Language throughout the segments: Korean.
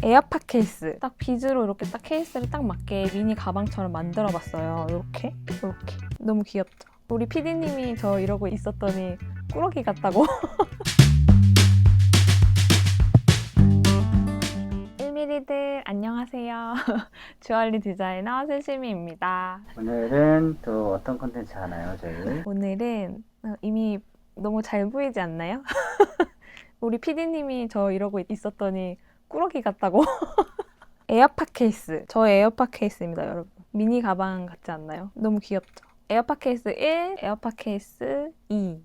에어팟 케이스. 딱 비즈로 이렇게 딱 케이스를 딱 맞게 미니 가방처럼 만들어봤어요. 이렇게. 너무 귀엽죠? 우리 PD님이 저 이러고 있었더니 꾸러기 같다고. 1mm들 안녕하세요. 주얼리 디자이너 세심이입니다. 오늘은 또 어떤 콘텐츠 하나요, 저희? 오늘은 이미 너무 잘 보이지 않나요? 우리 PD님이 저 이러고 있었더니 꾸러기 같다고. 에어팟 케이스. 저의 에어팟 케이스입니다, 여러분. 미니 가방 같지 않나요? 너무 귀엽죠? 에어팟 케이스 1, 에어팟 케이스 2.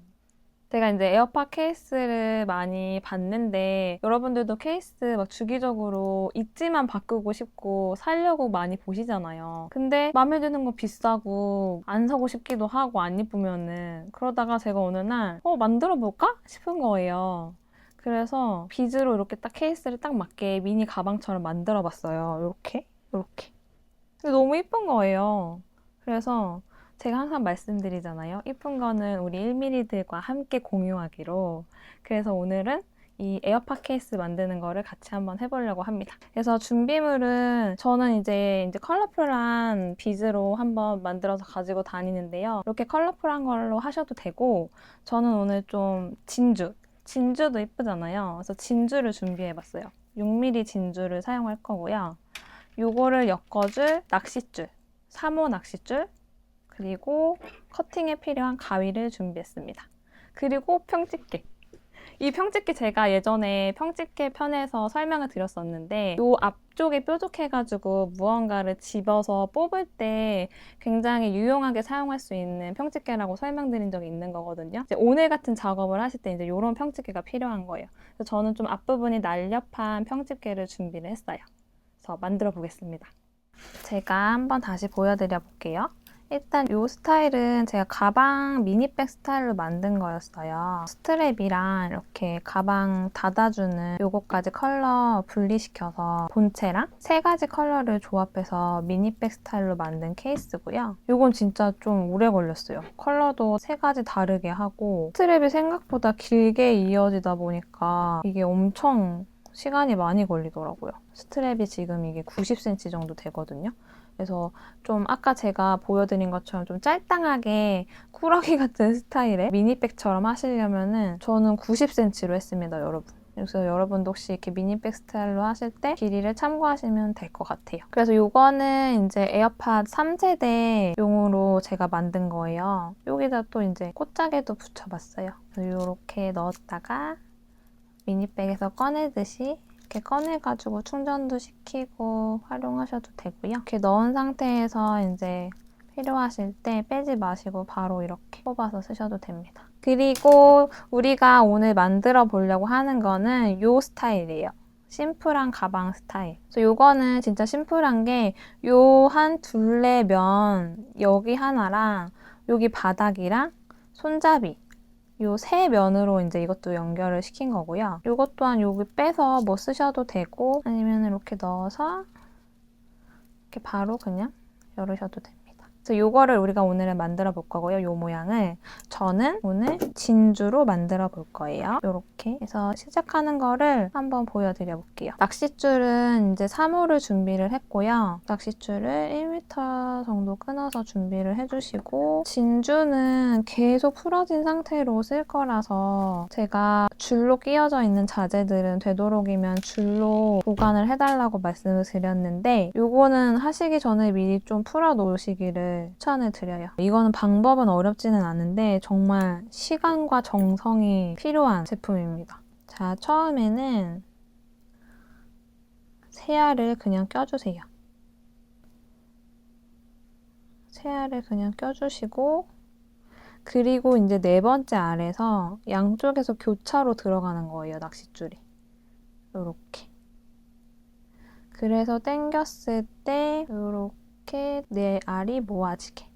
제가 이제 에어팟 케이스를 많이 봤는데 여러분들도 케이스 막 주기적으로 있지만 바꾸고 싶고 사려고 많이 보시잖아요. 근데 마음에 드는 거 비싸고 안 사고 싶기도 하고 안 이쁘면은 그러다가 제가 어느 날 만들어 볼까 싶은 거예요. 그래서 비즈로 이렇게 딱 케이스를 딱 맞게 미니 가방처럼 만들어 봤어요. 이렇게. 근데 너무 이쁜 거예요. 그래서 제가 항상 말씀드리잖아요. 이쁜 거는 우리 1mm들과 함께 공유하기로. 그래서 오늘은 이 에어팟 케이스 만드는 거를 같이 한번 해보려고 합니다. 그래서 준비물은 저는 이제 컬러풀한 비즈로 한번 만들어서 가지고 다니는데요. 이렇게 컬러풀한 걸로 하셔도 되고 저는 오늘 좀 진주도 이쁘잖아요. 그래서 진주를 준비해봤어요. 6mm 진주를 사용할 거고요. 요거를 엮어줄 낚싯줄, 3호 낚싯줄, 그리고 커팅에 필요한 가위를 준비했습니다. 그리고 평집게. 이 평집게 제가 예전에 평집게 편에서 설명을 드렸었는데 요 앞쪽에 뾰족해가지고 무언가를 집어서 뽑을 때 굉장히 유용하게 사용할 수 있는 평집게라고 설명드린 적이 있는 거거든요. 이제 오늘 같은 작업을 하실 때 이제 요런 평집게가 필요한 거예요. 그래서 저는 좀 앞부분이 날렵한 평집게를 준비를 했어요. 그래서 만들어 보겠습니다. 제가 한번 다시 보여드려 볼게요. 일단 이 스타일은 제가 가방 미니백 스타일로 만든 거였어요. 스트랩이랑 이렇게 가방 닫아주는 요거까지 컬러 분리시켜서 본체랑 세 가지 컬러를 조합해서 미니백 스타일로 만든 케이스고요. 요건 진짜 좀 오래 걸렸어요. 컬러도 세 가지 다르게 하고 스트랩이 생각보다 길게 이어지다 보니까 이게 엄청 시간이 많이 걸리더라고요. 스트랩이 지금 이게 90cm 정도 되거든요. 그래서 좀 아까 제가 보여드린 것처럼 좀 짤당하게 꾸러기 같은 스타일의 미니백처럼 하시려면은 저는 90cm로 했습니다, 여러분. 그래서 여러분도 혹시 이렇게 미니백 스타일로 하실 때 길이를 참고하시면 될 것 같아요. 그래서 이거는 이제 에어팟 3세대용으로 제가 만든 거예요. 여기다 또 이제 꽃자개도 붙여봤어요. 이렇게 넣었다가 미니백에서 꺼내듯이 이렇게 꺼내가지고 충전도 시키고 활용하셔도 되고요. 이렇게 넣은 상태에서 이제 필요하실 때 빼지 마시고 바로 이렇게 뽑아서 쓰셔도 됩니다. 그리고 우리가 오늘 만들어 보려고 하는 거는 이 스타일이에요. 심플한 가방 스타일. 그래서 요거는 진짜 심플한 게 요 한 둘레 면 여기 하나랑 여기 바닥이랑 손잡이 요 세 면으로 이제 이것도 연결을 시킨 거고요. 요것 또한 여기 빼서 뭐 쓰셔도 되고 아니면 이렇게 넣어서 이렇게 바로 그냥 열으셔도 됩니다. 그래서 요거를 우리가 오늘은 만들어 볼 거고요. 요 모양을 저는 오늘 진주로 만들어 볼 거예요. 요렇게 해서 시작하는 거를 한번 보여드려 볼게요. 낚싯줄은 이제 3호를 준비를 했고요. 낚싯줄을 1m 정도 끊어서 준비를 해주시고 진주는 계속 풀어진 상태로 쓸 거라서 제가 줄로 끼워져 있는 자재들은 되도록이면 줄로 보관을 해달라고 말씀을 드렸는데 요거는 하시기 전에 미리 좀 풀어 놓으시기를 추천을 드려요. 이거는 방법은 어렵지는 않은데 정말 시간과 정성이 필요한 제품입니다. 자, 처음에는 새알을 그냥 껴주세요. 새알을 그냥 껴주시고 그리고 이제 네 번째 알에서 양쪽에서 교차로 들어가는 거예요, 낚싯줄이. 요렇게. 그래서 당겼을 때 요렇게 네 알이 모아지게.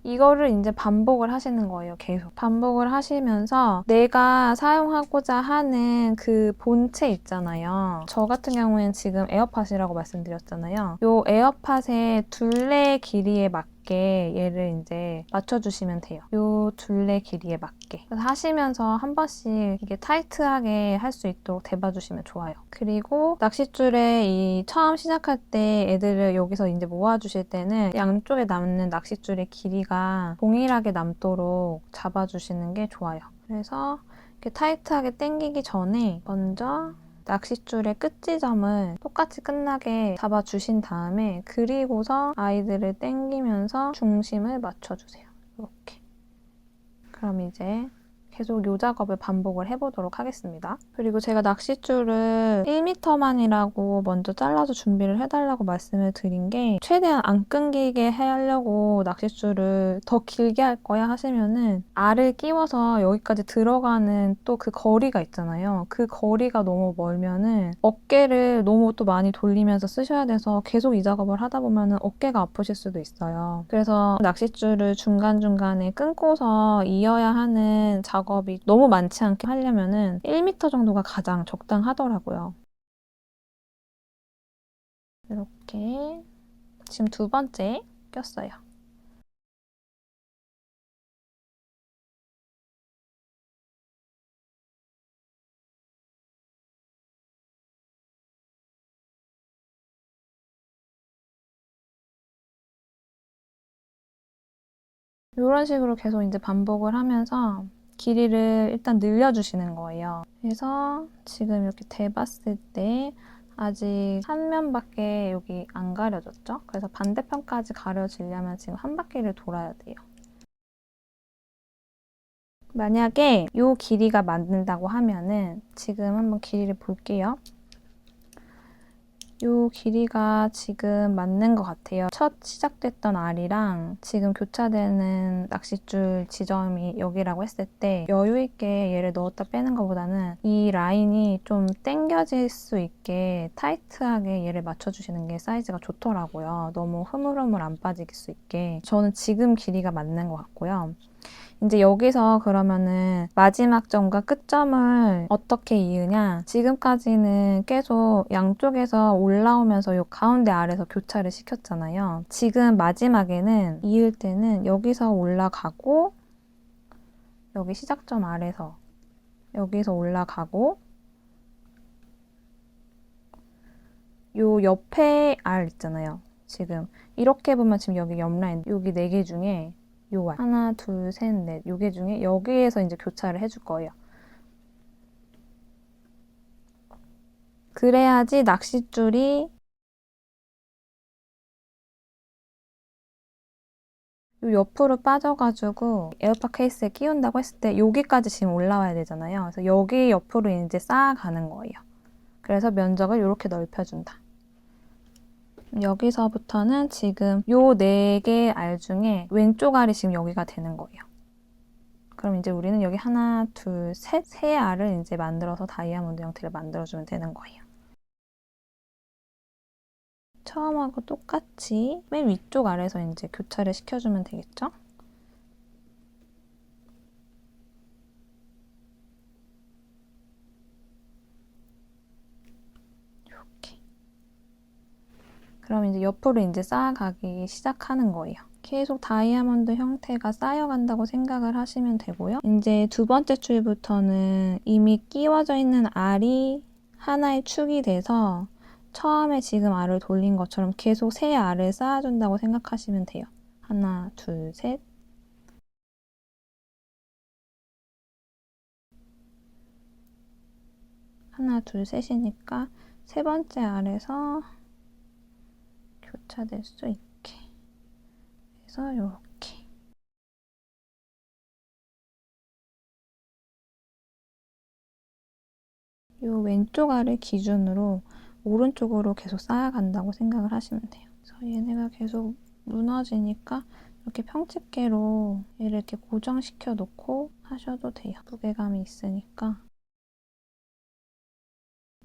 이거를 이제 반복을 하시는 거예요, 계속. 반복을 하시면서 내가 사용하고자 하는 그 본체 있잖아요. 저 같은 경우에는 지금 에어팟이라고 말씀드렸잖아요. 요 에어팟의 둘레 길이에 맞게 있게 얘를 이제 맞춰주시면 돼요. 요 둘레 길이에 맞게. 그래서 하시면서 한 번씩 이게 타이트하게 할 수 있도록 대봐주시면 좋아요. 그리고 낚싯줄에 이 처음 시작할 때 애들을 여기서 이제 모아주실 때는 양쪽에 남는 낚싯줄의 길이가 동일하게 남도록 잡아주시는 게 좋아요. 그래서 이렇게 타이트하게 당기기 전에 먼저 낚싯줄의 끝 지점을 똑같이 끝나게 잡아주신 다음에 그리고서 아이들을 당기면서 중심을 맞춰주세요. 이렇게. 그럼 이제 계속 이 작업을 반복을 해보도록 하겠습니다. 그리고 제가 낚싯줄을 1m만이라고 먼저 잘라서 준비를 해달라고 말씀을 드린 게 최대한 안 끊기게 하려고 낚싯줄을 더 길게 할 거야 하시면은 알을 끼워서 여기까지 들어가는 또 그 거리가 있잖아요. 그 거리가 너무 멀면은 어깨를 너무 또 많이 돌리면서 쓰셔야 돼서 계속 이 작업을 하다 보면은 어깨가 아프실 수도 있어요. 그래서 낚싯줄을 중간중간에 끊고서 이어야 하는 작업이 너무 많지 않게 하려면은 1m 정도가 가장 적당하더라고요. 이렇게 지금 두 번째 꼈어요. 이런 식으로 계속 이제 반복을 하면서 길이를 일단 늘려주시는 거예요. 그래서 지금 이렇게 대봤을 때 아직 한 면밖에 여기 안 가려졌죠? 그래서 반대편까지 가려지려면 지금 한 바퀴를 돌아야 돼요. 만약에 이 길이가 맞는다고 하면은 지금 한번 길이를 볼게요. 이 길이가 지금 맞는 것 같아요. 첫 시작됐던 알이랑 지금 교차되는 낚싯줄 지점이 여기라고 했을 때 여유 있게 얘를 넣었다 빼는 것보다는 이 라인이 좀 당겨질 수 있게 타이트하게 얘를 맞춰주시는 게 사이즈가 좋더라고요. 너무 흐물흐물 안 빠질 수 있게. 저는 지금 길이가 맞는 것 같고요. 이제 여기서 그러면은 마지막 점과 끝점을 어떻게 이으냐? 지금까지는 계속 양쪽에서 올라오면서 요 가운데 아래에서 교차를 시켰잖아요. 지금 마지막에는 이을 때는 여기서 올라가고 여기 시작점 아래서 여기서 올라가고 요 옆에 알 있잖아요. 지금 이렇게 보면 지금 여기 옆라인 여기 4개 중에 요 알 하나, 둘, 셋, 넷 요게 중에 여기에서 이제 교차를 해줄 거예요. 그래야지 낚싯줄이 요 옆으로 빠져가지고 에어팟 케이스에 끼운다고 했을 때 여기까지 지금 올라와야 되잖아요. 그래서 여기 옆으로 이제 쌓아가는 거예요. 그래서 면적을 이렇게 넓혀준다. 여기서부터는 지금 요 4개 알 중에 왼쪽 알이 지금 여기가 되는 거예요. 그럼 이제 우리는 여기 하나, 둘, 셋, 세 알을 이제 만들어서 다이아몬드 형태를 만들어주면 되는 거예요. 처음하고 똑같이 맨 위쪽 아래에서 이제 교차를 시켜주면 되겠죠? 이렇게. 그럼 이제 옆으로 이제 쌓아가기 시작하는 거예요. 계속 다이아몬드 형태가 쌓여간다고 생각을 하시면 되고요. 이제 두 번째 줄부터는 이미 끼워져 있는 알이 하나의 축이 돼서 처음에 지금 알을 돌린 것처럼 계속 세 알을 쌓아준다고 생각하시면 돼요. 하나, 둘, 셋. 하나, 둘, 셋이니까 세 번째 알에서 교차될 수 있게 해서 이렇게. 이 왼쪽 알을 기준으로 오른쪽으로 계속 쌓아간다고 생각을 하시면 돼요. 그래서 얘네가 계속 무너지니까 이렇게 평집게로 얘를 이렇게 고정시켜 놓고 하셔도 돼요. 무게감이 있으니까.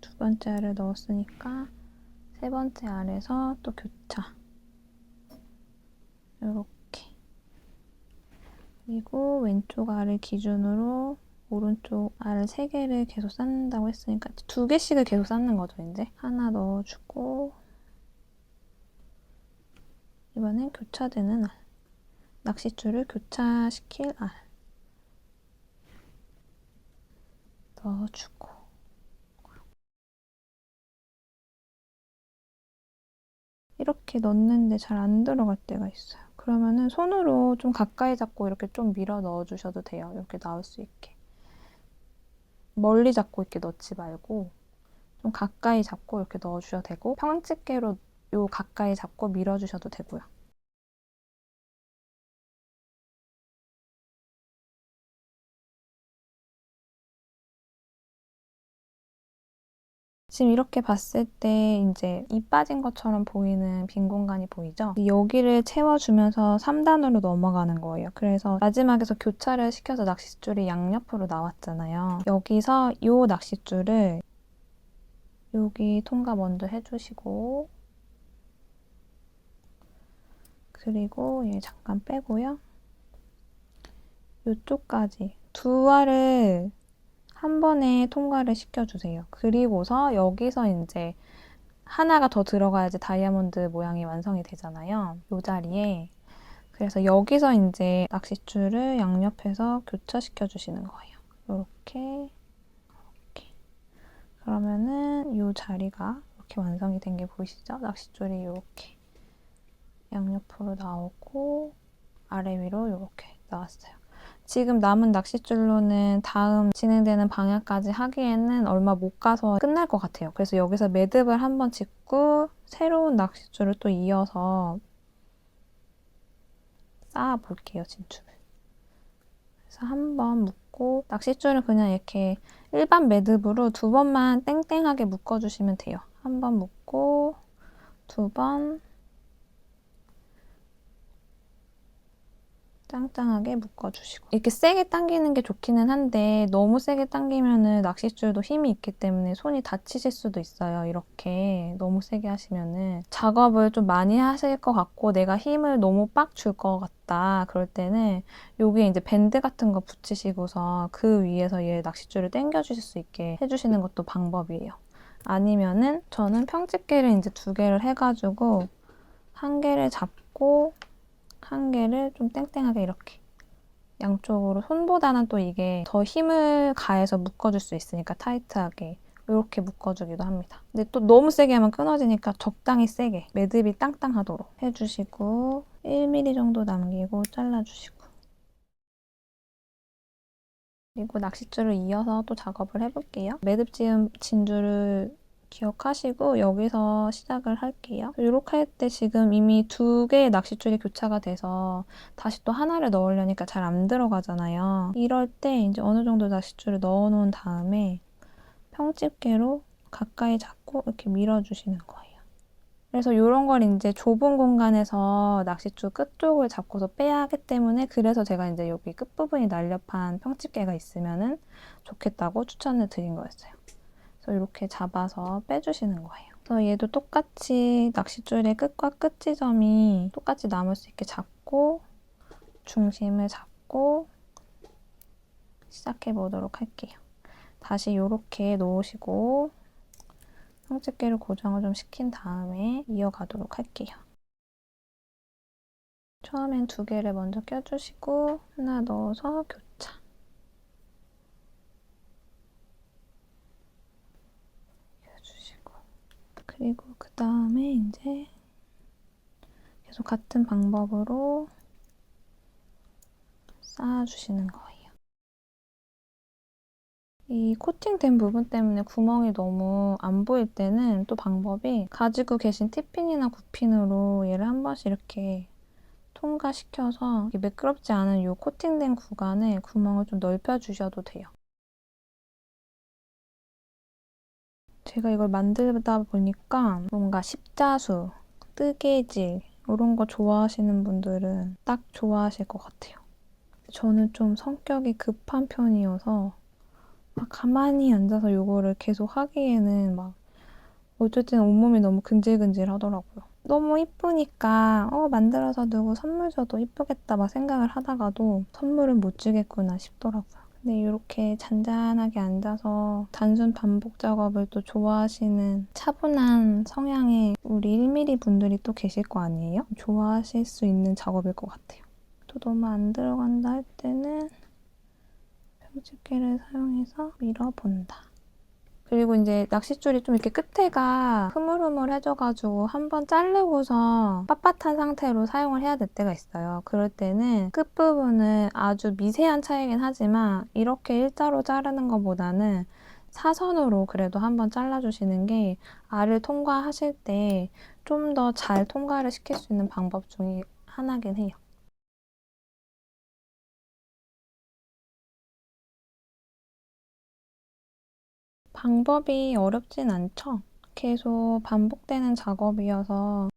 두 번째 알을 넣었으니까 세 번째 알에서 또 교차. 이렇게. 그리고 왼쪽 알을 기준으로 오른쪽 알 3개를 계속 쌓는다고 했으니까 2개씩을 계속 쌓는 거죠, 이제. 하나 넣어주고 이번엔 교차되는 알. 낚싯줄을 교차시킬 넣어주고 이렇게 넣는데 잘 안 들어갈 때가 있어요. 그러면은 손으로 좀 가까이 잡고 이렇게 좀 밀어 넣어주셔도 돼요. 이렇게 나올 수 있게. 멀리 잡고 이렇게 넣지 말고 좀 가까이 잡고 이렇게 넣어주셔도 되고 평집게로 요 가까이 잡고 밀어주셔도 되고요. 지금 이렇게 봤을 때 이제 이 빠진 것처럼 보이는 빈 공간이 보이죠? 여기를 채워주면서 3단으로 넘어가는 거예요. 그래서 마지막에서 교차를 시켜서 낚싯줄이 양옆으로 나왔잖아요. 여기서 이 낚싯줄을 여기 통과 먼저 해주시고 그리고 얘 잠깐 빼고요. 이쪽까지 두 알을 한 번에 통과를 시켜주세요. 그리고서 여기서 이제 하나가 더 들어가야지 다이아몬드 모양이 완성이 되잖아요. 이 자리에. 그래서 여기서 이제 낚싯줄을 양옆에서 교차시켜 주시는 거예요. 이렇게, 이렇게. 그러면은 이 자리가 이렇게 완성이 된 게 보이시죠? 낚싯줄이 이렇게 양옆으로 나오고 아래 위로 이렇게 나왔어요. 지금 남은 낚싯줄로는 다음 진행되는 방향까지 하기에는 얼마 못 가서 끝날 것 같아요. 그래서 여기서 매듭을 한번 짓고 새로운 낚싯줄을 또 이어서 쌓아 볼게요, 진축을. 그래서 한 번 묶고 낚싯줄을 그냥 이렇게 일반 매듭으로 두 번만 땡땡하게 묶어주시면 돼요. 한 번 묶고 두 번 짱짱하게 묶어주시고 이렇게 세게 당기는 게 좋기는 한데 너무 세게 당기면은 낚싯줄도 힘이 있기 때문에 손이 다치실 수도 있어요. 이렇게 너무 세게 하시면은 작업을 좀 많이 하실 것 같고 내가 힘을 너무 빡 줄 것 같다 그럴 때는 여기에 이제 밴드 같은 거 붙이시고서 그 위에서 얘 낚싯줄을 당겨 주실 수 있게 해주시는 것도 방법이에요. 아니면은 저는 평집게를 이제 2개를 해가지고 한 개를 잡고 한 개를 좀 땡땡하게 이렇게 양쪽으로 손보다는 또 이게 더 힘을 가해서 묶어줄 수 있으니까 타이트하게 이렇게 묶어주기도 합니다. 근데 또 너무 세게 하면 끊어지니까 적당히 세게 매듭이 땅땅하도록 해주시고 1mm 정도 남기고 잘라주시고 그리고 낚싯줄을 이어서 또 작업을 해볼게요. 매듭 지은 진줄을 기억하시고 여기서 시작을 할게요. 이렇게 할 때 지금 이미 2개의 낚싯줄이 교차가 돼서 다시 또 하나를 넣으려니까 잘 안 들어가잖아요. 이럴 때 이제 어느 정도 낚싯줄을 넣어 놓은 다음에 평집게로 가까이 잡고 이렇게 밀어주시는 거예요. 그래서 이런 걸 이제 좁은 공간에서 낚싯줄 끝쪽을 잡고서 빼야 하기 때문에 그래서 제가 이제 여기 끝부분이 날렵한 평집게가 있으면은 좋겠다고 추천을 드린 거였어요. 그래서 이렇게 잡아서 빼주시는 거예요. 그래서 얘도 똑같이 낚싯줄의 끝과 끝 지점이 똑같이 남을 수 있게 잡고 중심을 잡고 시작해 보도록 할게요. 다시 이렇게 놓으시고 평집게를 고정을 좀 시킨 다음에 이어가도록 할게요. 처음엔 2개를 먼저 껴주시고 하나 넣어서 교차. 그리고 그 다음에 이제 계속 같은 방법으로 쌓아주시는 거예요. 이 코팅된 부분 때문에 구멍이 너무 안 보일 때는 또 방법이 가지고 계신 티핀이나 구핀으로 얘를 한 번씩 이렇게 통과시켜서 매끄럽지 않은 이 코팅된 구간에 구멍을 좀 넓혀주셔도 돼요. 제가 이걸 만들다 보니까 뭔가 십자수, 뜨개질 이런 거 좋아하시는 분들은 딱 좋아하실 것 같아요. 저는 좀 성격이 급한 편이어서 막 가만히 앉아서 이거를 계속 하기에는 막 어쨌든 온몸이 너무 근질근질 하더라고요. 너무 이쁘니까 만들어서 누구 선물 줘도 이쁘겠다 막 생각을 하다가도 선물은 못 주겠구나 싶더라고요. 근데 이렇게 잔잔하게 앉아서 단순 반복 작업을 또 좋아하시는 차분한 성향의 우리 1mm 분들이 또 계실 거 아니에요? 좋아하실 수 있는 작업일 것 같아요. 또 너무 안 들어간다 할 때는 평집게를 사용해서 밀어본다. 그리고 이제 낚싯줄이 좀 이렇게 끝에가 흐물흐물해져가지고 한번 자르고서 빳빳한 상태로 사용을 해야 될 때가 있어요. 그럴 때는 끝부분은 아주 미세한 차이긴 하지만 이렇게 일자로 자르는 것보다는 사선으로 그래도 한번 잘라주시는 게 알을 통과하실 때 좀 더 잘 통과를 시킬 수 있는 방법 중에 하나긴 해요. 방법이 어렵진 않죠? 계속 반복되는 작업이어서.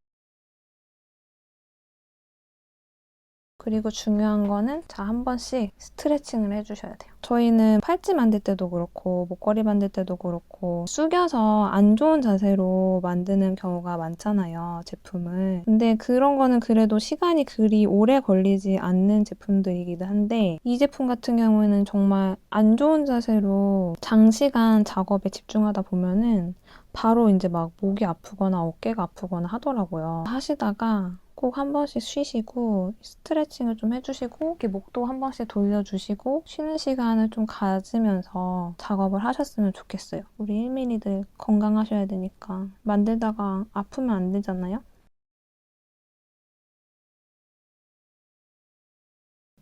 그리고 중요한 거는 한 번씩 스트레칭을 해주셔야 돼요. 저희는 팔찌 만들 때도 그렇고 목걸이 만들 때도 그렇고 숙여서 안 좋은 자세로 만드는 경우가 많잖아요, 제품을. 근데 그런 거는 그래도 시간이 그리 오래 걸리지 않는 제품들이기도 한데 이 제품 같은 경우에는 정말 안 좋은 자세로 장시간 작업에 집중하다 보면은 바로 이제 막 목이 아프거나 어깨가 아프거나 하더라고요. 하시다가 꼭 한 번씩 쉬시고 스트레칭을 좀 해주시고 이렇게 목도 한 번씩 돌려주시고 쉬는 시간을 좀 가지면서 작업을 하셨으면 좋겠어요. 우리 1mm들 건강하셔야 되니까 만들다가 아프면 안 되잖아요.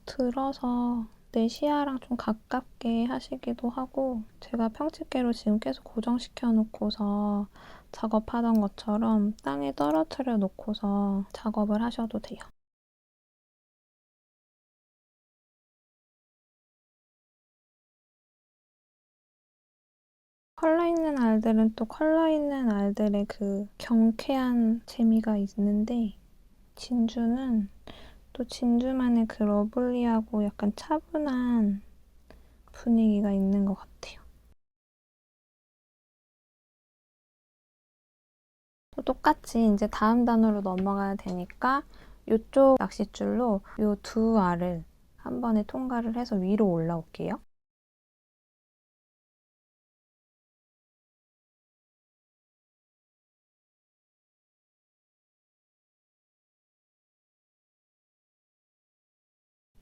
들어서 내 시야랑 좀 가깝게 하시기도 하고 제가 평집게로 지금 계속 고정시켜 놓고서 작업하던 것처럼 땅에 떨어뜨려 놓고서 작업을 하셔도 돼요. 컬러 있는 알들은 또 컬러 있는 알들의 그 경쾌한 재미가 있는데 진주는 또 진주만의 그 러블리하고 약간 차분한 분위기가 있는 것 같아요. 또 똑같이 이제 다음 단으로 넘어가야 되니까 이쪽 낚싯줄로 이 두 알을 한 번에 통과를 해서 위로 올라올게요.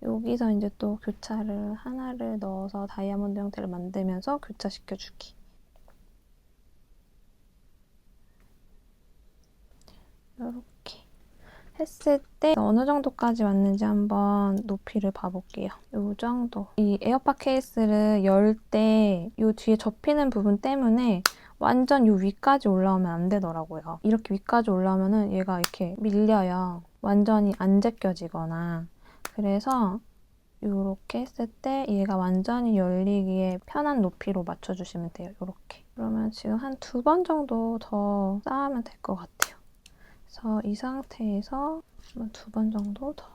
여기서 이제 또 교차를 하나를 넣어서 다이아몬드 형태를 만들면서 교차시켜주기. 이렇게 했을 때 어느 정도까지 왔는지 한번 높이를 봐볼게요. 이 정도. 이 에어팟 케이스를 열 때 이 뒤에 접히는 부분 때문에 완전 이 위까지 올라오면 안 되더라고요. 이렇게 위까지 올라오면은 얘가 이렇게 밀려요. 완전히 안 제껴지거나. 그래서 이렇게 했을 때 얘가 완전히 열리기에 편한 높이로 맞춰주시면 돼요. 이렇게. 그러면 지금 한 2번 정도 더 쌓으면 될 것 같아요. 그래서 이 상태에서 2번 정도 더.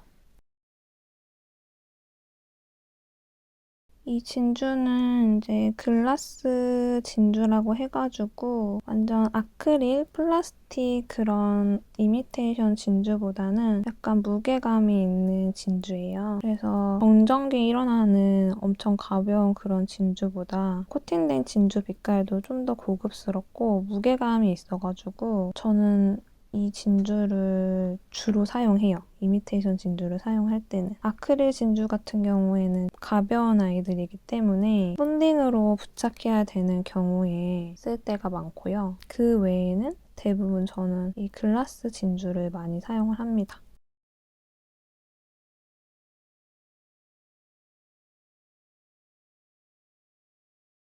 이 진주는 이제 글라스 진주라고 해가지고 완전 아크릴, 플라스틱 그런 이미테이션 진주보다는 약간 무게감이 있는 진주예요. 그래서 정전기 일어나는 엄청 가벼운 그런 진주보다 코팅된 진주 빛깔도 좀 더 고급스럽고 무게감이 있어가지고 저는 이 진주를 주로 사용해요. 이미테이션 진주를 사용할 때는. 아크릴 진주 같은 경우에는 가벼운 아이들이기 때문에 본딩으로 부착해야 되는 경우에 쓸 때가 많고요. 그 외에는 대부분 저는 이 글라스 진주를 많이 사용을 합니다.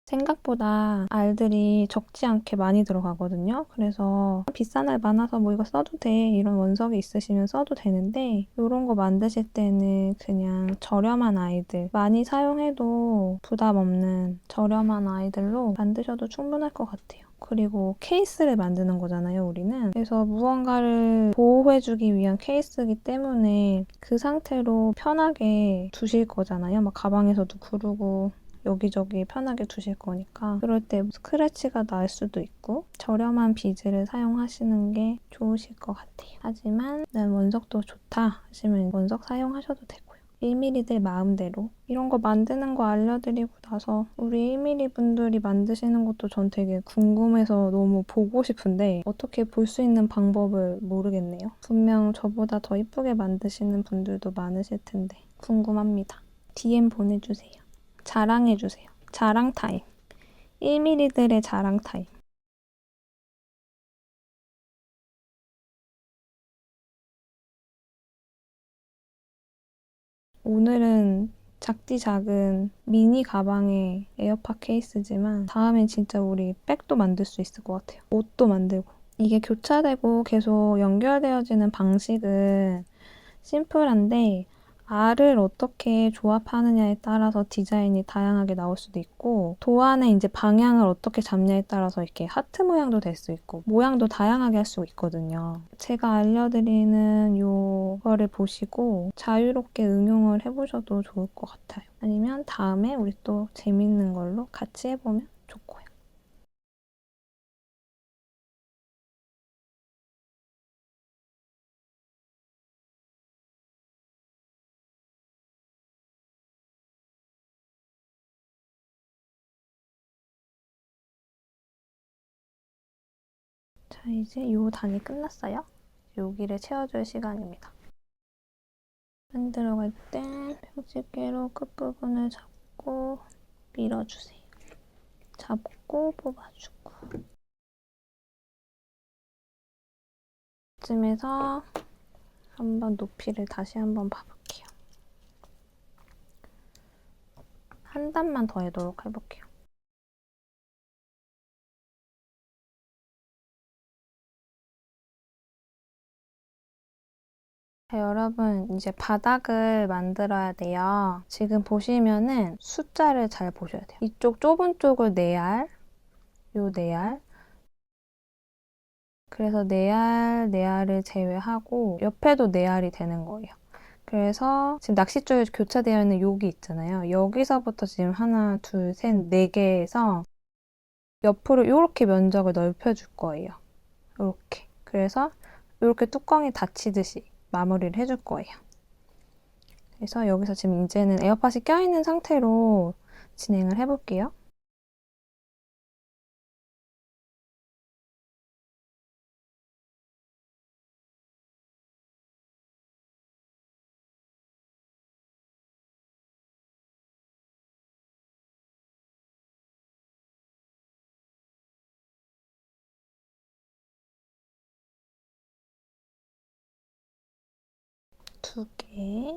생각보다 알들이 적지 않게 많이 들어가거든요. 그래서 비싼 알 많아서 뭐 이거 써도 돼 이런 원석이 있으시면 써도 되는데 이런 거 만드실 때는 그냥 저렴한 아이들 많이 사용해도 부담 없는 저렴한 아이들로 만드셔도 충분할 것 같아요. 그리고 케이스를 만드는 거잖아요, 우리는. 그래서 무언가를 보호해주기 위한 케이스이기 때문에 그 상태로 편하게 두실 거잖아요. 막 가방에서도 구르고 여기저기 편하게 두실 거니까 그럴 때 스크래치가 날 수도 있고 저렴한 비즈를 사용하시는 게 좋으실 것 같아요. 하지만 난 원석도 좋다 하시면 원석 사용하셔도 되고요. 1mm들 마음대로 이런 거 만드는 거 알려드리고 나서 우리 1mm 분들이 만드시는 것도 전 되게 궁금해서 너무 보고 싶은데 어떻게 볼 수 있는 방법을 모르겠네요. 분명 저보다 더 이쁘게 만드시는 분들도 많으실 텐데 궁금합니다. DM 보내주세요. 자랑해주세요. 자랑 타임. 1mm들의 자랑 타임. 오늘은 작디 작은 미니 가방의 에어팟 케이스지만 다음엔 진짜 우리 백도 만들 수 있을 것 같아요. 옷도 만들고. 이게 교차되고 계속 연결되어지는 방식은 심플한데 알을 어떻게 조합하느냐에 따라서 디자인이 다양하게 나올 수도 있고 도안의 이제 방향을 어떻게 잡냐에 따라서 이렇게 하트 모양도 될 수 있고 모양도 다양하게 할 수 있거든요. 제가 알려드리는 요거를 보시고 자유롭게 응용을 해보셔도 좋을 것 같아요. 아니면 다음에 우리 또 재밌는 걸로 같이 해보면 좋고요. 자, 이제 요 단이 끝났어요. 여기를 채워줄 시간입니다. 안 들어갈 땐 편집게로 끝부분을 잡고 밀어주세요. 잡고 뽑아주고 이쯤에서 한번 높이를 다시 한번 봐볼게요. 한 단만 더 해도록 해볼게요. 자, 여러분 이제 바닥을 만들어야 돼요. 지금 보시면은 숫자를 잘 보셔야 돼요. 이쪽 좁은 쪽을 4알, 요 4알. 그래서 4알, 4알을 제외하고 옆에도 4알이 되는 거예요. 그래서 지금 낚싯줄 교차되어 있는 여기 있잖아요. 여기서부터 지금 하나, 둘, 셋, 4개에서 옆으로 이렇게 면적을 넓혀줄 거예요. 이렇게. 그래서 이렇게 뚜껑이 닫히듯이 마무리를 해줄 거예요. 그래서 여기서 지금 이제는 에어팟이 껴있는 상태로 진행을 해볼게요. 두 개.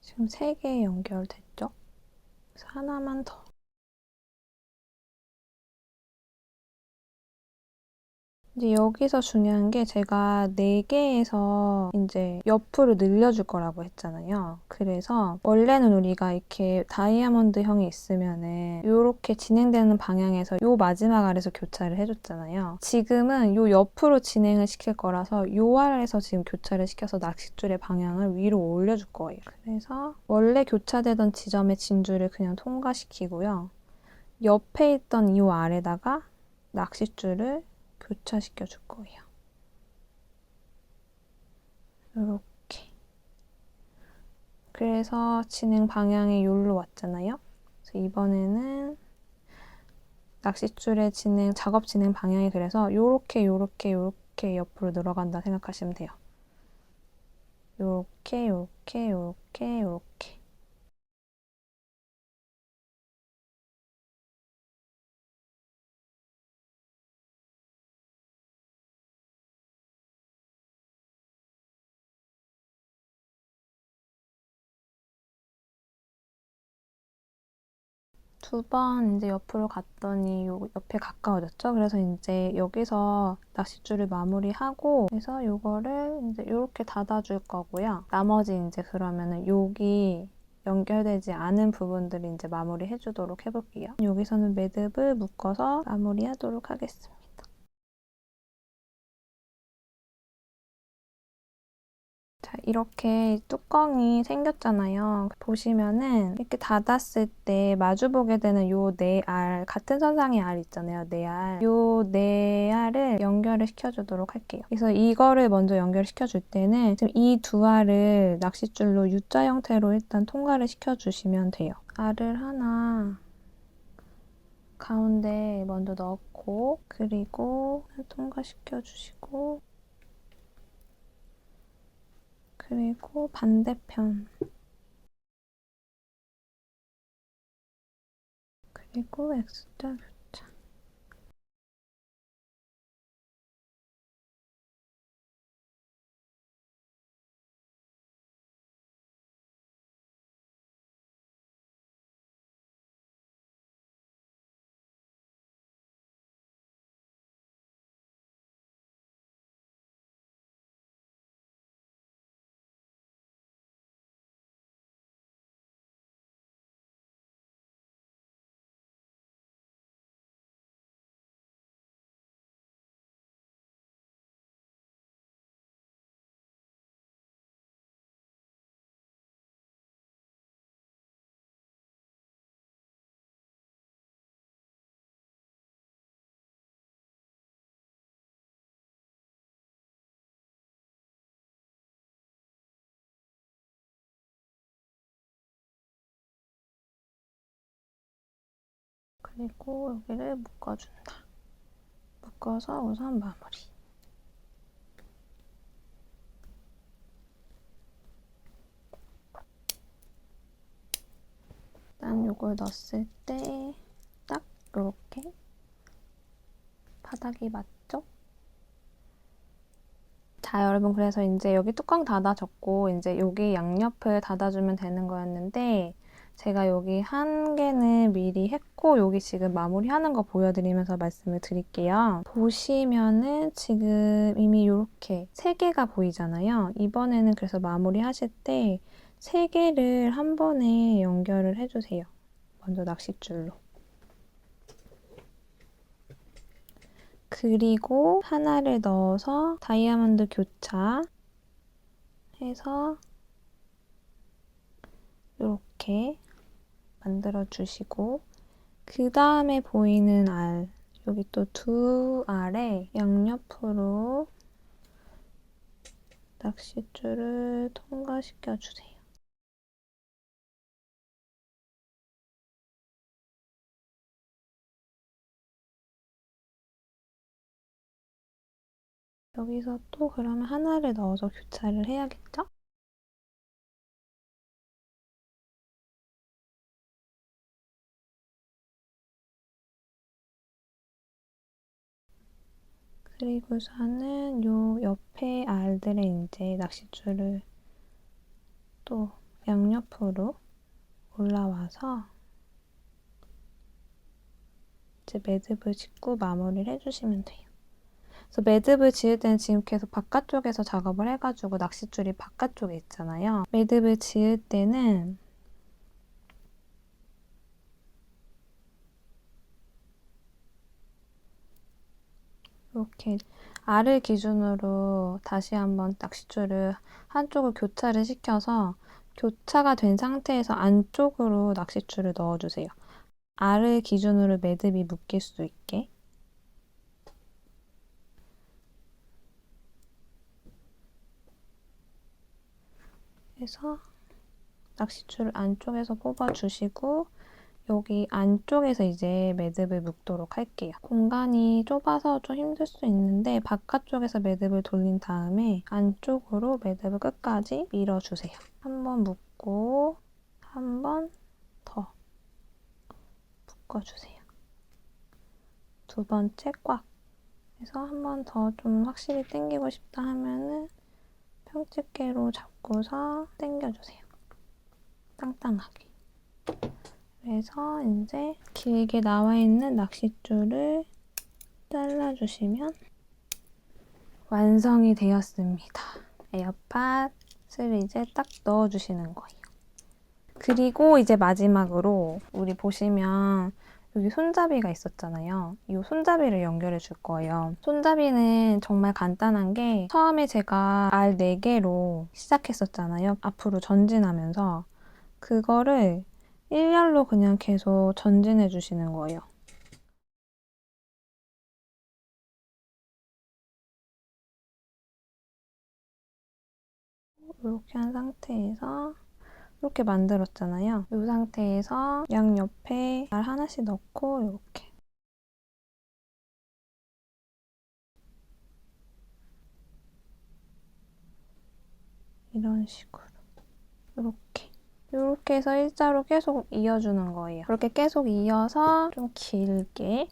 지금 3개 연결됐죠? 그래서 하나만 더. 이제 여기서 중요한 게 제가 4개에서 이제 옆으로 늘려줄 거라고 했잖아요. 그래서 원래는 우리가 이렇게 다이아몬드형이 있으면은 이렇게 진행되는 방향에서 요 마지막 알에서 교차를 해줬잖아요. 지금은 요 옆으로 진행을 시킬 거라서 요 알에서 지금 교차를 시켜서 낚싯줄의 방향을 위로 올려줄 거예요. 그래서 원래 교차되던 지점의 진줄을 그냥 통과시키고요. 옆에 있던 이 알에다가 낚싯줄을 교차시켜 줄 거예요. 이렇게. 그래서 진행 방향이 여기로 왔잖아요. 그래서 이번에는 낚싯줄의 작업 진행 방향이 그래서 요렇게 옆으로 늘어간다 생각하시면 돼요. 요렇게. 두 번 이제 옆으로 갔더니 요 옆에 가까워졌죠? 그래서 이제 여기서 낚싯줄을 마무리하고 그래서 요거를 이제 이렇게 닫아줄 거고요. 나머지 이제 그러면은 여기 연결되지 않은 부분들을 이제 마무리 해주도록 해볼게요. 여기서는 매듭을 묶어서 마무리하도록 하겠습니다. 자, 이렇게 뚜껑이 생겼잖아요. 보시면은 이렇게 닫았을 때 마주보게 되는 요 네 알, 같은 선상의 알 있잖아요. 네 알. 요 네 알을 연결을 시켜주도록 할게요. 그래서 이거를 먼저 연결시켜줄 때는 지금 이 두 알을 낚싯줄로 U자 형태로 일단 통과를 시켜주시면 돼요. 알을 하나 가운데 먼저 넣고 그리고 통과시켜주시고 그리고 반대편 그리고 X자 교차 그리고 여기를 묶어준다. 묶어서 우선 마무리. 일단 이걸 넣었을 때 딱 이렇게 바닥이 맞죠? 자, 여러분 그래서 이제 여기 뚜껑 닫아졌고 이제 여기 양옆을 닫아주면 되는 거였는데 제가 여기 한 개는 미리 했고 여기 지금 마무리하는 거 보여드리면서 말씀을 드릴게요. 보시면은 지금 이미 이렇게 세 개가 보이잖아요. 이번에는 그래서 마무리 하실 때 세 개를 한 번에 연결을 해주세요. 먼저 낚싯줄로. 그리고 하나를 넣어서 다이아몬드 교차 해서 이렇게 만들어 주시고 그 다음에 보이는 알 여기 또 두 알에 양옆으로 낚싯줄을 통과시켜 주세요. 여기서 또 그러면 하나를 넣어서 교차를 해야겠죠? 그리고서는 요 옆에 알들에 이제 낚싯줄을 또 양옆으로 올라와서 이제 매듭을 짓고 마무리를 해주시면 돼요. 그래서 매듭을 지을 때는 지금 계속 바깥쪽에서 작업을 해가지고 낚싯줄이 바깥쪽에 있잖아요. 매듭을 지을 때는 이렇게 알을 기준으로 다시 한번 낚싯줄을 한쪽을 교차를 시켜서 교차가 된 상태에서 안쪽으로 낚싯줄을 넣어주세요. 알을 기준으로 매듭이 묶일 수 있게. 그래서 낚싯줄을 안쪽에서 뽑아주시고 여기 안쪽에서 이제 매듭을 묶도록 할게요. 공간이 좁아서 좀 힘들 수 있는데 바깥쪽에서 매듭을 돌린 다음에 안쪽으로 매듭을 끝까지 밀어주세요. 한 번 묶고 한 번 더 묶어주세요. 두 번째 꽉 해서 한 번 더 좀 확실히 당기고 싶다 하면은 평집게로 잡고서 당겨주세요. 땅땅하게. 그래서 이제 길게 나와 있는 낚싯줄을 잘라주시면 완성이 되었습니다. 에어팟을 이제 딱 넣어주시는 거예요. 그리고 이제 마지막으로 우리 보시면 여기 손잡이가 있었잖아요. 이 손잡이를 연결해 줄 거예요. 손잡이는 정말 간단한 게 처음에 제가 알 4개로 시작했었잖아요. 앞으로 전진하면서 그거를 1열로 그냥 계속 전진해 주시는 거예요. 이렇게 한 상태에서 이렇게 만들었잖아요. 이 상태에서 양옆에 알 하나씩 넣고 이렇게 이런 식으로 이렇게 해서 일자로 계속 이어주는 거예요. 그렇게 계속 이어서 좀 길게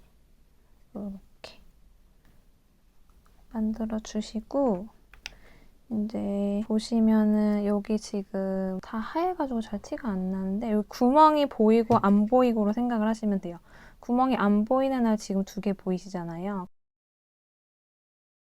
이렇게 만들어 주시고 이제 보시면은 여기 지금 다 하얘가지고 잘 티가 안 나는데 여기 구멍이 보이고 안 보이고로 생각을 하시면 돼요. 구멍이 안 보이는 알 지금 2개 보이시잖아요.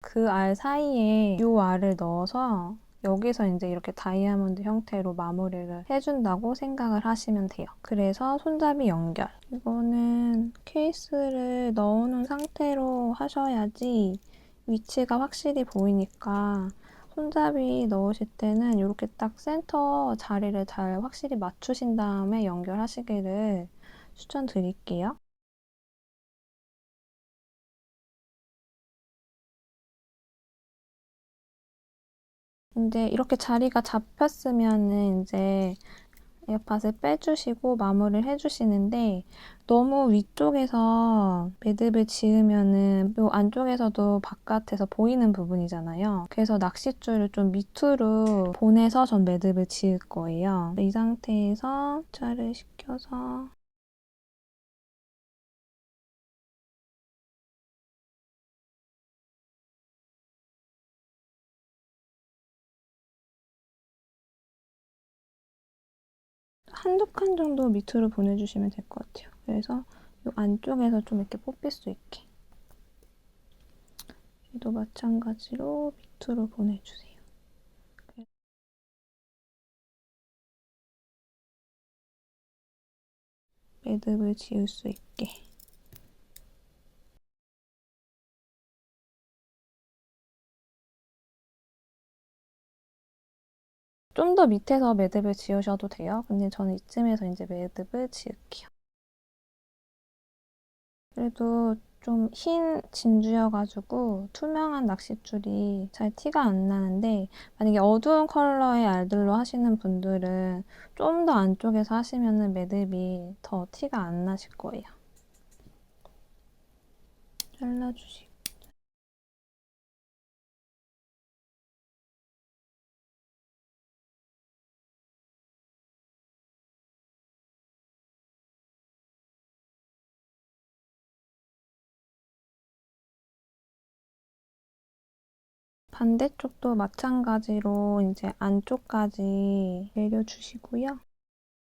그 알 사이에 이 알을 넣어서 여기서 이제 이렇게 다이아몬드 형태로 마무리를 해준다고 생각을 하시면 돼요. 그래서 손잡이 연결. 이거는 케이스를 넣어놓은 상태로 하셔야지 위치가 확실히 보이니까 손잡이 넣으실 때는 이렇게 딱 센터 자리를 잘 확실히 맞추신 다음에 연결하시기를 추천드릴게요. 이제 이렇게 자리가 잡혔으면은 이제 에어팟을 빼주시고 마무리를 해주시는데 너무 위쪽에서 매듭을 지으면은 요 안쪽에서도 바깥에서 보이는 부분이잖아요. 그래서 낚싯줄을 좀 밑으로 보내서 전 매듭을 지을 거예요. 이 상태에서 자를 시켜서 한두 칸 정도 밑으로 보내주시면 될 것 같아요. 그래서 이 안쪽에서 좀 이렇게 뽑힐 수 있게. 얘도 마찬가지로 밑으로 보내주세요. 매듭을 지을 수 있게. 좀 더 밑에서 매듭을 지으셔도 돼요. 근데 저는 이쯤에서 이제 매듭을 지을게요. 그래도 좀 흰 진주여가지고 투명한 낚싯줄이 잘 티가 안 나는데 만약에 어두운 컬러의 알들로 하시는 분들은 좀 더 안쪽에서 하시면 매듭이 더 티가 안 나실 거예요. 잘라주시고. 반대쪽도 마찬가지로 이제 안쪽까지 내려주시고요.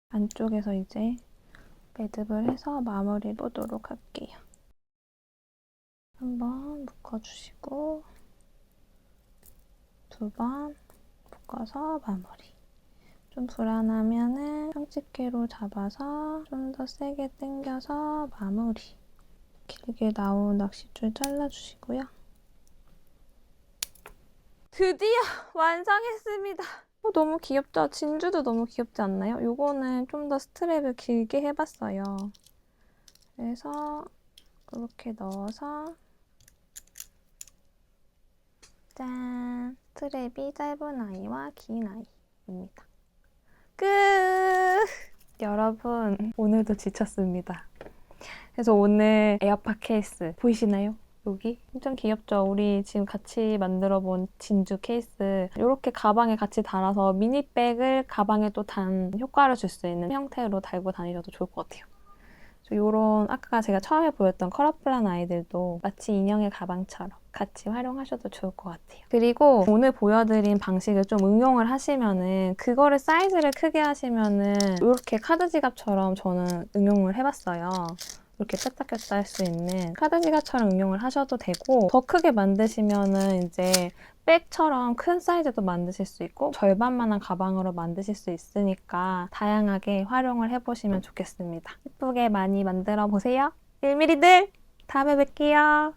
안쪽에서 이제 매듭을 해서 마무리 보도록 할게요. 한번 묶어주시고 2번 묶어서 마무리. 좀 불안하면은 평집게로 잡아서 좀 더 세게 당겨서 마무리. 길게 나온 낚싯줄 잘라주시고요. 드디어 완성했습니다. 너무 귀엽죠? 진주도 너무 귀엽지 않나요? 요거는 좀 더 스트랩을 길게 해봤어요. 그래서 이렇게 넣어서 짠! 스트랩이 짧은 아이와 긴 아이입니다. 끝! 여러분, 오늘도 지쳤습니다. 그래서 오늘 에어팟 케이스 보이시나요? 여기? 엄청 귀엽죠? 우리 지금 같이 만들어 본 진주 케이스 이렇게 가방에 같이 달아서 미니백을 가방에 또 단 효과를 줄 수 있는 형태로 달고 다니셔도 좋을 것 같아요. 요런 아까 제가 처음에 보였던 컬러풀한 아이들도 마치 인형의 가방처럼 같이 활용하셔도 좋을 것 같아요. 그리고 오늘 보여드린 방식을 좀 응용을 하시면은 그거를 사이즈를 크게 하시면은 이렇게 카드 지갑처럼 저는 응용을 해봤어요. 이렇게 뺐다 꼈다 할 수 있는 카드 지갑처럼 응용을 하셔도 되고 더 크게 만드시면은 이제 백처럼 큰 사이즈도 만드실 수 있고 절반만한 가방으로 만드실 수 있으니까 다양하게 활용을 해보시면 좋겠습니다. 예쁘게 많이 만들어 보세요. 1mm들 다음에 뵐게요.